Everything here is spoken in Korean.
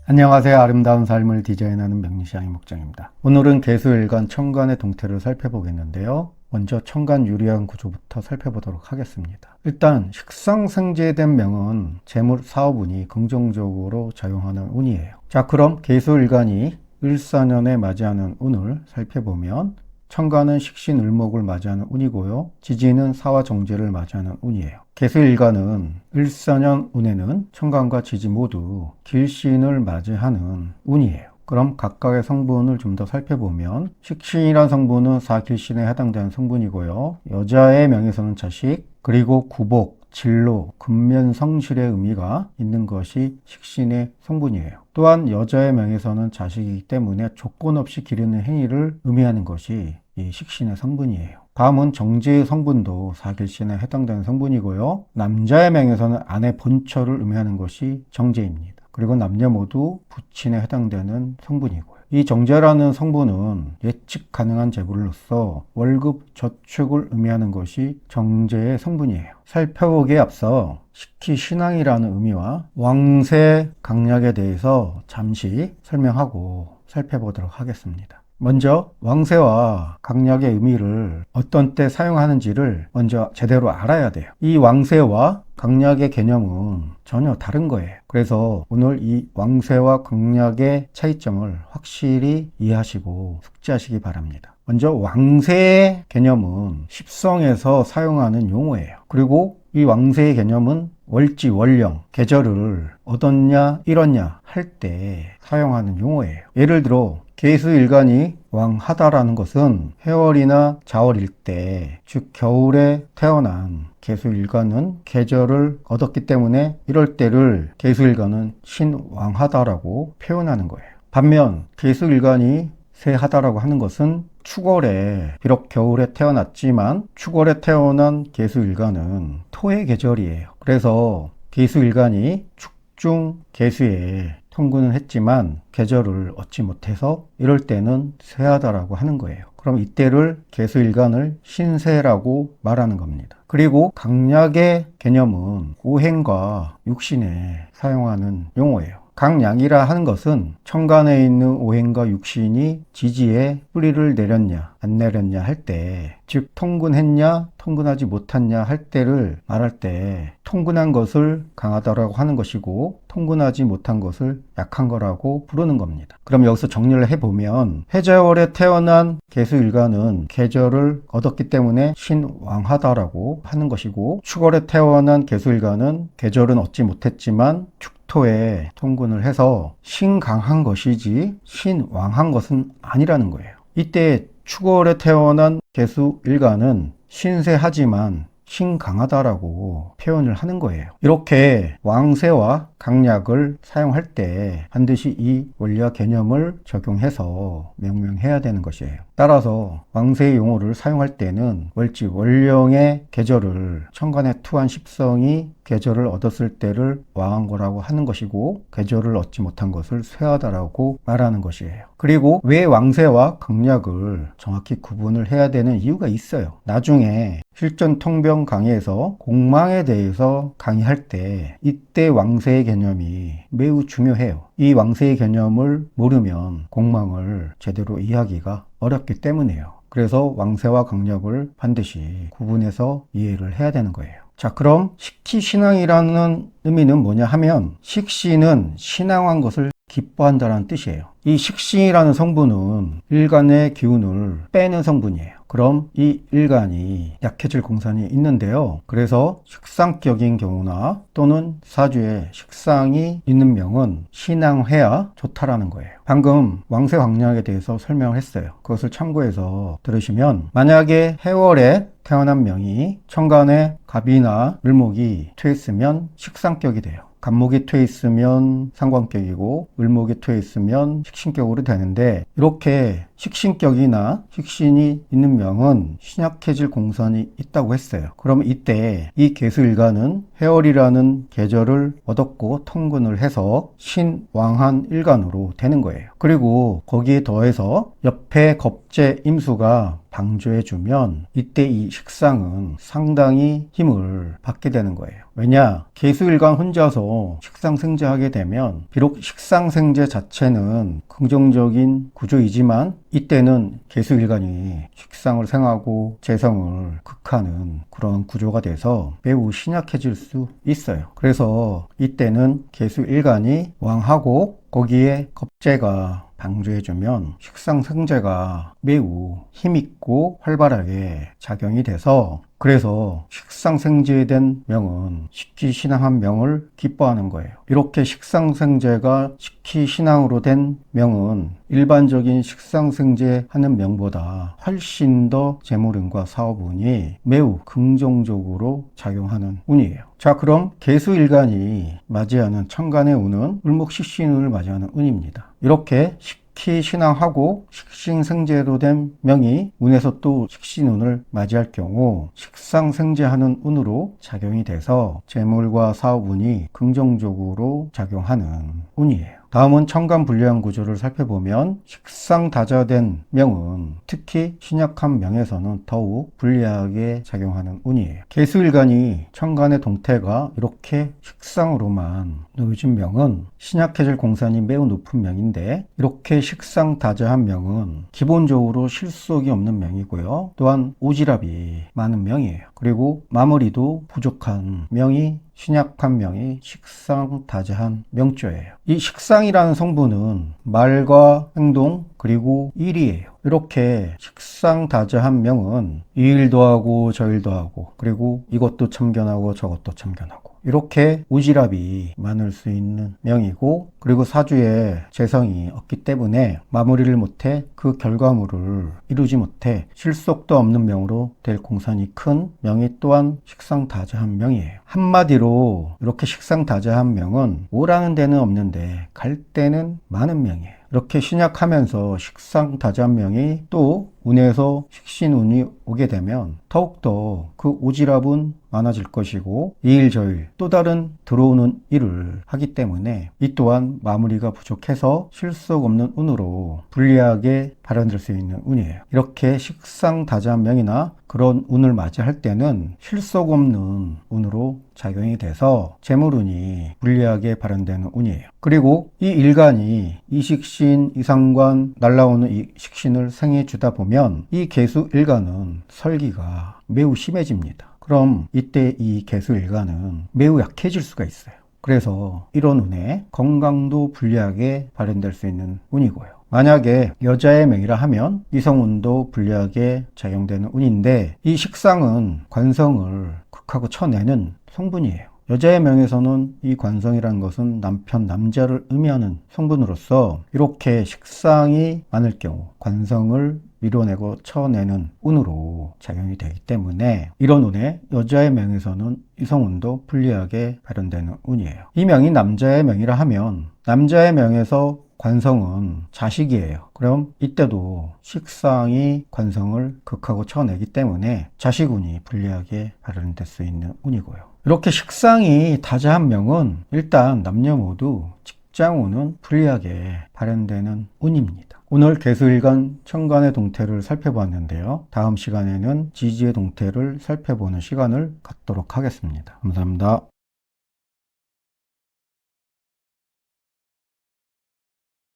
안녕하세요. 아름다운 삶을 디자인하는 명리시장의 목장입니다. 오늘은 개수일간 천간의 동태를 살펴보겠는데요. 먼저 천간 유리한 구조부터 살펴보도록 하겠습니다. 일단 식상생재된 명은 재물 사업운이 긍정적으로 작용하는 운이에요. 자, 그럼 개수일간이 을사년에 맞이하는 운을 살펴보면 천간은 식신을목을 맞이하는 운이고요. 지지는 사화정제를 맞이하는 운이에요. 개수일간은 을사년 운에는 천간과 지지 모두 길신을 맞이하는 운이에요. 그럼 각각의 성분을 좀 더 살펴보면 식신이란 성분은 사길신에 해당되는 성분이고요. 여자의 명에서는 자식, 그리고 구복, 진로, 근면성실의 의미가 있는 것이 식신의 성분이에요. 또한 여자의 명에서는 자식이기 때문에 조건 없이 기르는 행위를 의미하는 것이 이 식신의 성분이에요. 다음은 정제의 성분도 사길신에 해당되는 성분이고요. 남자의 명에서는 아내 본처를 의미하는 것이 정제입니다. 그리고 남녀 모두 부친에 해당되는 성분이고요. 이 정제라는 성분은 예측 가능한 재물로서 월급 저축을 의미하는 것이 정제의 성분이에요. 살펴보기에 앞서 식기신앙이라는 의미와 왕세 강약에 대해서 잠시 설명하고 살펴보도록 하겠습니다. 먼저 왕세와 강약의 의미를 어떤 때 사용하는지를 먼저 제대로 알아야 돼요. 이 왕세와 강약의 개념은 전혀 다른 거예요. 그래서 오늘 이 왕세와 강약의 차이점을 확실히 이해하시고 숙지하시기 바랍니다. 먼저 왕세의 개념은 십성에서 사용하는 용어예요. 그리고 이 왕세의 개념은 월지, 월령, 계절을 얻었냐, 잃었냐 할 때 사용하는 용어예요. 예를 들어 개수일간이 왕하다라는 것은 해월이나 자월일 때, 즉 겨울에 태어난 개수일간은 계절을 얻었기 때문에 이럴 때를 개수일간은 신왕하다라고 표현하는 거예요. 반면 개수일간이 세하다라고 하는 것은 축월에, 비록 겨울에 태어났지만 축월에 태어난 개수일간은 토의 계절이에요. 그래서 개수일간이 축중 개수에 통근을 했지만 계절을 얻지 못해서 이럴 때는 세하다라고 하는 거예요. 그럼 이때를 개수일간을 신세라고 말하는 겁니다. 그리고 강약의 개념은 오행과 육신에 사용하는 용어예요. 강약이라 하는 것은 천간에 있는 오행과 육신이 지지에 뿌리를 내렸냐 안 내렸냐 할 때, 즉 통근했냐 통근하지 못했냐 할 때를 말할 때 통근한 것을 강하다라고 하는 것이고 통근하지 못한 것을 약한 거라고 부르는 겁니다. 그럼 여기서 정리를 해보면 해자월에 태어난 개수일간은 계절을 얻었기 때문에 신왕하다라고 하는 것이고, 축월에 태어난 개수일간은 계절은 얻지 못했지만 토에 통근을 해서 신강한 것이지 신왕한 것은 아니라는 거예요. 이때 축월에 태어난 개수일간은 신세하지만 신강하다라고 표현을 하는 거예요. 이렇게 왕세와 강약을 사용할 때 반드시 이 원리와 개념을 적용해서 명명해야 되는 것이에요. 따라서 왕세의 용어를 사용할 때는 월지, 월령의 계절을 천간에 투한 십성이 계절을 얻었을 때를 왕한 거라고 하는 것이고, 계절을 얻지 못한 것을 쇠하다라고 말하는 것이에요. 그리고 왜 왕세와 강약을 정확히 구분을 해야 되는 이유가 있어요. 나중에 실전 통병 강의에서 공망에 대해서 강의할 때 이때 왕세의 개념이 매우 중요해요. 이 왕세의 개념을 모르면 공망을 제대로 이해하기가 어렵기 때문이에요. 그래서 왕세와 강약을 반드시 구분해서 이해를 해야 되는 거예요. 자, 그럼 식기신앙이라는 의미는 뭐냐 하면 식신은 신앙한 것을 기뻐한다는 뜻이에요. 이 식신이라는 성분은 일간의 기운을 빼는 성분이에요. 그럼 이 일간이 약해질 공산이 있는데요. 그래서 식상격인 경우나 또는 사주에 식상이 있는 명은 신앙해야 좋다라는 거예요. 방금 왕세 황약에 대해서 설명을 했어요. 그것을 참고해서 들으시면, 만약에 해월에 태어난 명이 천간에 갑이나 을목이 퇴했으면 식상격이 돼요. 갑목이 퇴 있으면 상관격이고 을목이 퇴 있으면 식신격으로 되는데, 이렇게 식신격이나 식신이 있는 명은 신약해질 공산이 있다고 했어요. 그러면 이때 이 개수일간은 해월이라는 계절을 얻었고 통근을 해서 신왕한 일간으로 되는 거예요. 그리고 거기에 더해서 옆에 겁재 임수가 방조해주면 이때 이 식상은 상당히 힘을 받게 되는 거예요. 왜냐? 개수일간 혼자서 식상생재하게 되면 비록 식상생재 자체는 긍정적인 구조이지만 이때는 개수일간이 식상을 생하고 재성을 극하는 그런 구조가 돼서 매우 신약해질 수 있어요. 그래서 이때는 개수일간이 왕하고 거기에 겁재가 방조해주면 식상생재가 매우 힘있고 활발하게 작용이 돼서 그래서 식상생재된 명은 식기신앙한 명을 기뻐하는 거예요. 이렇게 식상생재가 식기신앙으로 된 명은 일반적인 식상생재 하는 명보다 훨씬 더 재물운과 사업운이 매우 긍정적으로 작용하는 운이에요. 자, 그럼 개수일간이 맞이하는 천간의 운은 을목식신운을 맞이하는 운입니다. 이렇게 식기신앙하고 식신생재로 된 명이 운에서 또 식신운을 맞이할 경우 식상생재하는 운으로 작용이 돼서 재물과 사업운이 긍정적으로 작용하는 운이에요. 다음은 천간 불리한 구조를 살펴보면 식상다자된 명은 특히 신약한 명에서는 더욱 불리하게 작용하는 운이에요. 개수일간이 천간의 동태가 이렇게 식상으로만 놓여진 명은 신약해질 공산이 매우 높은 명인데 이렇게 식상다자한 명은 기본적으로 실속이 없는 명이고요. 또한 오지랖이 많은 명이에요. 그리고 마무리도 부족한 명이 신약한 명이 식상다자한 명조예요. 이 식상이라는 성분은 말과 행동 그리고 일이에요. 이렇게 식상다자한 명은 이 일도 하고 저 일도 하고 그리고 이것도 참견하고 저것도 참견하고 이렇게 오지랖이 많을 수 있는 명이고 그리고 사주에 재성이 없기 때문에 마무리를 못해 그 결과물을 이루지 못해 실속도 없는 명으로 될 공산이 큰 명이 또한 식상다자한 명이에요. 한마디로 이렇게 식상다자한 명은 오라는 데는 없는데 갈 데는 많은 명이에요. 이렇게 신약하면서 식상다자한 명이 또 운에서 식신운이 오게 되면 더욱더 그 오지랖은 많아질 것이고 이 일 저 일 또 다른 들어오는 일을 하기 때문에 이 또한 마무리가 부족해서 실속 없는 운으로 불리하게 발현될 수 있는 운이에요. 이렇게 식상다자한 명이나 그런 운을 맞이할 때는 실속 없는 운으로 작용이 돼서 재물운이 불리하게 발현되는 운이에요. 그리고 이 일간이 이식신, 이상관, 날라오는 이 식신을 생해 주다 보면 이 개수 일간은 설기가 매우 심해집니다. 그럼 이때 이 개수 일간은 매우 약해질 수가 있어요. 그래서 이런 운에 건강도 불리하게 발현될 수 있는 운이고요. 만약에 여자의 명이라 하면 이성운도 불리하게 작용되는 운인데 이 식상은 관성을 극하고 쳐내는 성분이에요. 여자의 명에서는 이 관성이라는 것은 남편, 남자를 의미하는 성분으로서 이렇게 식상이 많을 경우 관성을 밀어내고 쳐내는 운으로 작용이 되기 때문에 이런 운에 여자의 명에서는 이성운도 불리하게 발현되는 운이에요. 이 명이 남자의 명이라 하면 남자의 명에서 관성은 자식이에요. 그럼 이때도 식상이 관성을 극하고 쳐내기 때문에 자식운이 불리하게 발현될 수 있는 운이고요. 이렇게 식상이 다자한 명은 일단 남녀 모두 직장운은 불리하게 발현되는 운입니다. 오늘 개수일간 천간의 동태를 살펴봤는데요. 다음 시간에는 지지의 동태를 살펴보는 시간을 갖도록 하겠습니다. 감사합니다.